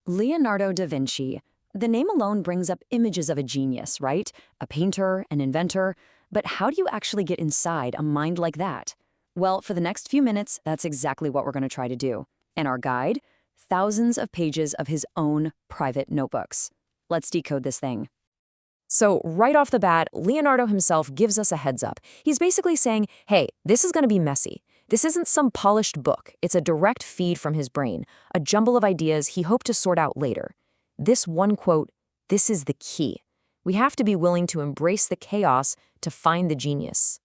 Leonardo da Vinci. The name alone brings up images of a genius, right? A painter, an inventor. But how do you actually get inside a mind like that? Well, for the next few minutes, that's exactly what we're going to try to do. And our guide? Thousands of pages of his own private notebooks. Let's decode this thing. So right off the bat, Leonardo himself gives us a heads up. He's basically saying, hey, this is going to be messy. This isn't some polished book. It's a direct feed from his brain, a jumble of ideas he hoped to sort out later. This one quote, this is the key. We have to be willing to embrace the chaos to find the genius.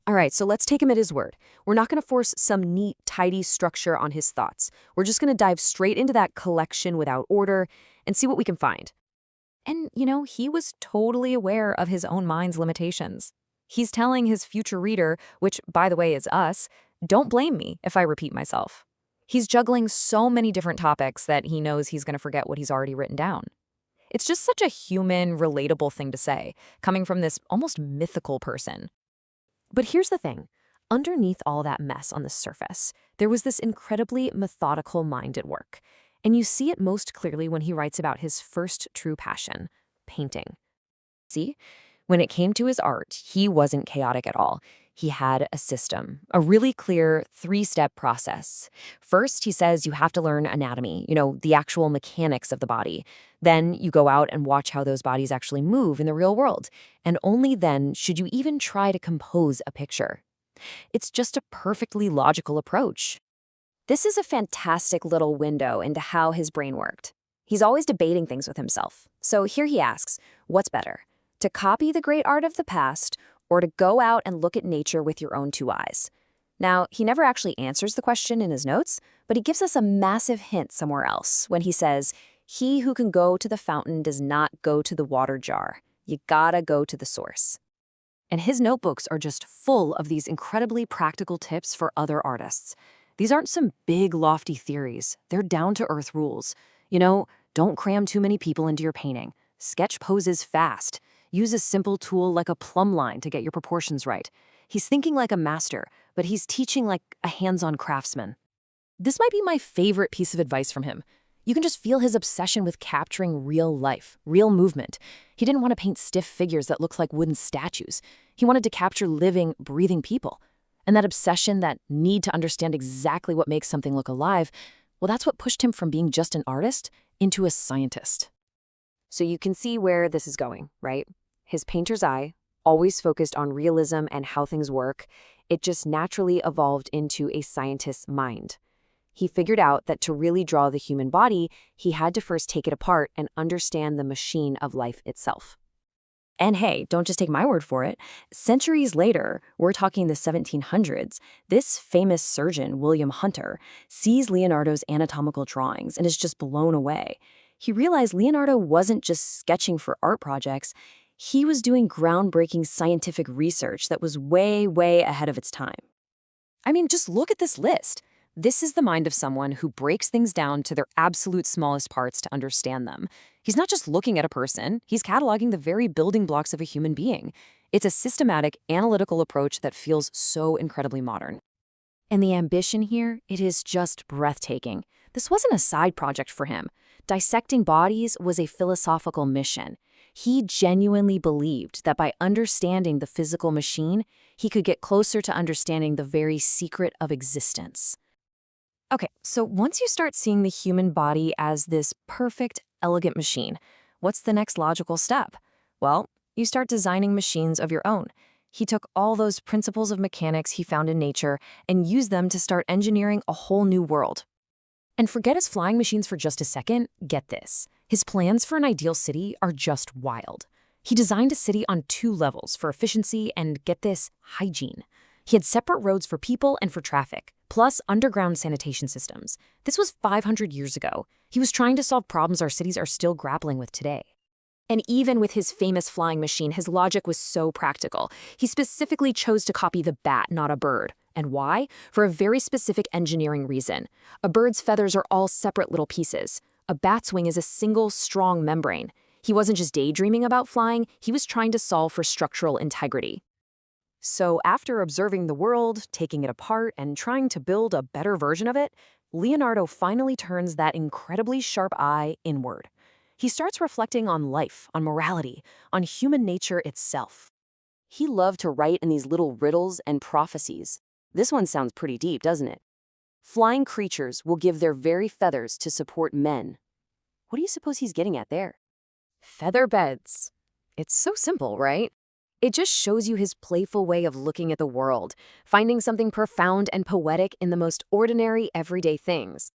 All right, so let's take him at his word. We're not going to force some neat, tidy structure on his thoughts. We're just going to dive straight into that collection without order and see what we can find. And, he was totally aware of his own mind's limitations. He's telling his future reader, which, by the way, is us, don't blame me if I repeat myself. He's juggling so many different topics that he knows he's going to forget what he's already written down. It's just such a human, relatable thing to say, coming from this almost mythical person. But here's the thing. Underneath all that mess on the surface, there was this incredibly methodical mind at work. And you see it most clearly when he writes about his first true passion, painting. See? When it came to his art, he wasn't chaotic at all. He had a system, a really clear 3-step process. First, he says you have to learn anatomy, the actual mechanics of the body. Then you go out and watch how those bodies actually move in the real world. And only then should you even try to compose a picture. It's just a perfectly logical approach. This is a fantastic little window into how his brain worked. He's always debating things with himself. So here he asks, what's better, to copy the great art of the past or to go out and look at nature with your own 2 eyes? Now, he never actually answers the question in his notes, but he gives us a massive hint somewhere else when he says, he who can go to the fountain does not go to the water jar. You gotta go to the source. And his notebooks are just full of these incredibly practical tips for other artists. These aren't some big, lofty theories. They're down-to-earth rules. Don't cram too many people into your painting. Sketch poses fast. Use a simple tool like a plumb line to get your proportions right. He's thinking like a master, but he's teaching like a hands-on craftsman. This might be my favorite piece of advice from him. You can just feel his obsession with capturing real life, real movement. He didn't want to paint stiff figures that looked like wooden statues. He wanted to capture living, breathing people. And that obsession, that need to understand exactly what makes something look alive, well, that's what pushed him from being just an artist into a scientist. So you can see where this is going, right? His painter's eye, always focused on realism and how things work, it just naturally evolved into a scientist's mind. He figured out that to really draw the human body, he had to first take it apart and understand the machine of life itself. And hey, don't just take my word for it. Centuries later, we're talking the 1700s, this famous surgeon, William Hunter, sees Leonardo's anatomical drawings and is just blown away. He realized Leonardo wasn't just sketching for art projects. He was doing groundbreaking scientific research that was way, way ahead of its time. I mean, just look at this list. This is the mind of someone who breaks things down to their absolute smallest parts to understand them. He's not just looking at a person, he's cataloging the very building blocks of a human being. It's a systematic, analytical approach that feels so incredibly modern. And the ambition here, it is just breathtaking. This wasn't a side project for him. Dissecting bodies was a philosophical mission. He genuinely believed that by understanding the physical machine, he could get closer to understanding the very secret of existence. Okay, so once you start seeing the human body as this perfect, elegant machine, what's the next logical step? Well, you start designing machines of your own. He took all those principles of mechanics he found in nature and used them to start engineering a whole new world. And forget his flying machines for just a second, get this. His plans for an ideal city are just wild. He designed a city on 2 levels for efficiency and, get this, hygiene. He had separate roads for people and for traffic, plus underground sanitation systems. This was 500 years ago. He was trying to solve problems our cities are still grappling with today. And even with his famous flying machine, his logic was so practical. He specifically chose to copy the bat, not a bird. And why? For a very specific engineering reason. A bird's feathers are all separate little pieces. A bat's wing is a single, strong membrane. He wasn't just daydreaming about flying, he was trying to solve for structural integrity. So after observing the world, taking it apart, and trying to build a better version of it, Leonardo finally turns that incredibly sharp eye inward. He starts reflecting on life, on morality, on human nature itself. He loved to write in these little riddles and prophecies. This one sounds pretty deep, doesn't it? Flying creatures will give their very feathers to support men. What do you suppose he's getting at there? Feather beds. It's so simple, right? It just shows you his playful way of looking at the world, finding something profound and poetic in the most ordinary, everyday things.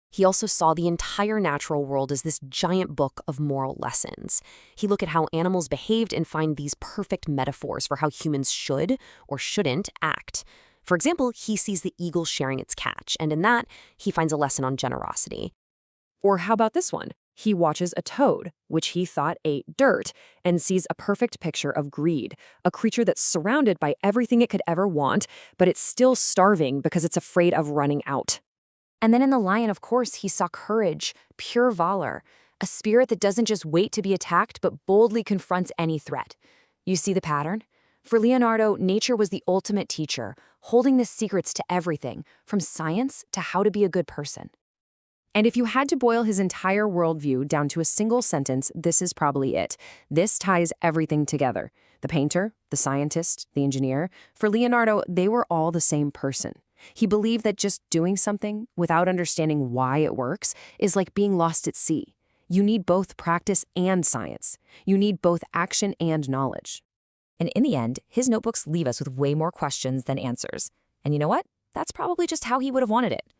He also saw the entire natural world as this giant book of moral lessons. He looked at how animals behaved and find these perfect metaphors for how humans should or shouldn't act. For example, he sees the eagle sharing its catch, and in that, he finds a lesson on generosity. Or how about this one? He watches a toad, which he thought ate dirt, and sees a perfect picture of greed, a creature that's surrounded by everything it could ever want, but it's still starving because it's afraid of running out. And then in the lion, of course, he saw courage, pure valor, a spirit that doesn't just wait to be attacked, but boldly confronts any threat. You see the pattern? For Leonardo, nature was the ultimate teacher, holding the secrets to everything, from science to how to be a good person. And if you had to boil his entire worldview down to a single sentence, this is probably it. This ties everything together. The painter, the scientist, the engineer. For Leonardo, they were all the same person. He believed that just doing something without understanding why it works is like being lost at sea. You need both practice and science. You need both action and knowledge. And in the end, his notebooks leave us with way more questions than answers. And you know what? That's probably just how he would have wanted it.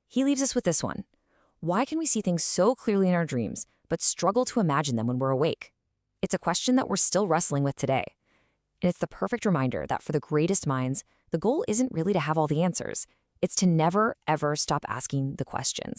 He leaves us with this one. Why can we see things so clearly in our dreams, but struggle to imagine them when we're awake? It's a question that we're still wrestling with today. And it's the perfect reminder that for the greatest minds, the goal isn't really to have all the answers. It's to never, ever stop asking the questions.